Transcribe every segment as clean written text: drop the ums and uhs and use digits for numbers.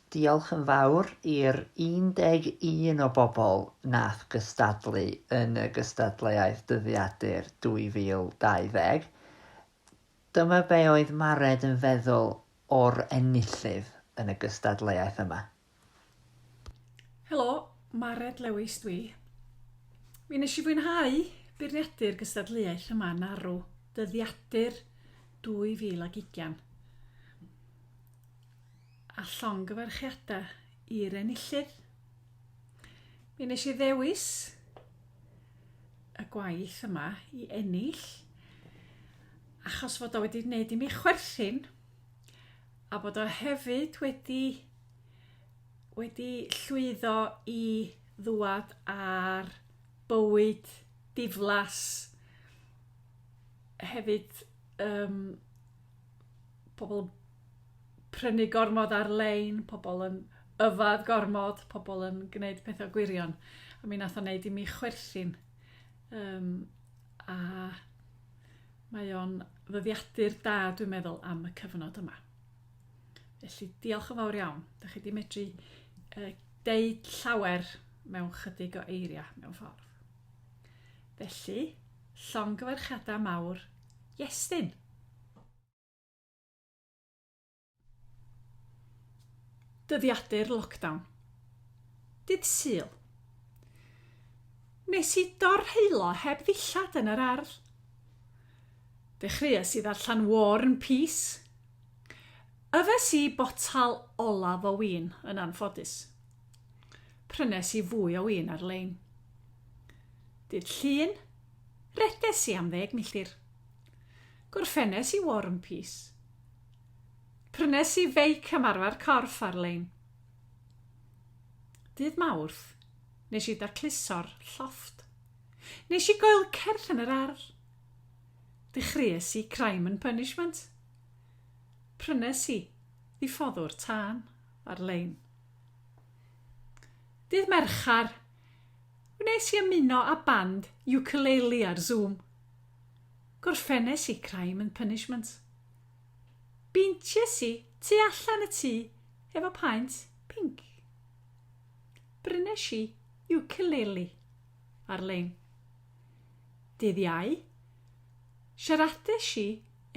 Diolch yn fawr i'r 11 o bobl nath gystadlu yn y gystadleuaeth dyddiadur 2020. Dyma be oedd Mared yn feddwl o'r enillydd yn y gystadleuaeth yma. Helo, Mared Lewis dwi. Mi nes I fwynhau beirniadu'r gystadleuaeth yma'n arw dyddiadur 2020. A llongyfarchiadau i'r enillydd. Mi nes I ddewis y gwaith yma I ennill achos fod o wedi wneud I mi chwerthin a bod o hefyd wedi llwyddo I ddwad ar bywyd diflas hefyd pobl prynu gormod ar-lein, pobl yn yfad gormod, pobl yn gwneud pethau gwirion. A mi nath o wneud I mi chwerthin. A mae o'n ddyddiadur da, dwi'n meddwl, am y cyfnod yma. Felly, diolch yn fawr iawn. Da chi wedi medru deud llawer mewn chydig o eiriau mewn ffordd. Felly, llongyfarchiadau mawr, Iestyn. Dyddiadur lockdown. Dydd Sul. Nes I dorheilo heb ddillad yn yr ardd. Dechreuais I ddarllen War and Peace. Yfes I botal olaf o win yn anffodus. Prynes I fwy o win ar-lein. Dydd Llun, redes I am 10 milltir. Gorffennes I War and Peace. Prynes I feic ymarfer corff ar-lein. Dydd Mawrth, nes I dacluso'r llofft. Nes I goel cerdd yn yr ardd. Dechreuais I Crime and Punishment. Prynes I ddiffoddwr tân ar-lein. Dydd Merchar, wnes I ymuno â band ukulele ar Zoom. Gorffennes I Crime and Punishment. Beinties I tu allan y tŷ efo paent pink. Brynes I ukulele ar-lein. Dydd Iau, siaradais I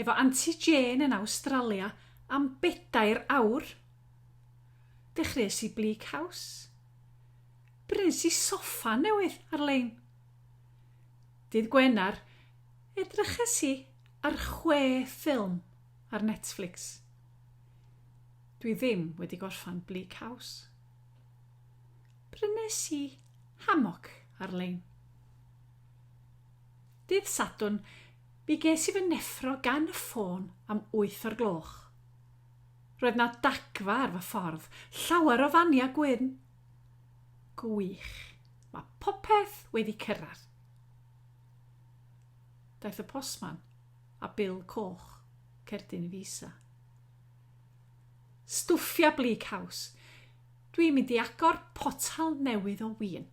efo Auntie Jane yn Awstralia am 4 awr. Dechreuais I Bleak House. Brynes I soffa newydd ar-lein. Dydd Gwener, edryches I ar 6 ffilm ar Netflix. Dwi ddim wedi gorffan Bleak House. Brynes I hammock ar-lein. Dydd Sadwrn, mi ges I fy neffro gan y ffôn am 8 o'r gloch. Roedd na dagfa ar fy ffordd, llawer o fania gwyn. Gwych, mae popeth wedi cyrraedd. Daeth y postman a bil coch, cerdyn I visa. Stwffia Bleak House. Dwi'n mynd I agor potal newydd o win.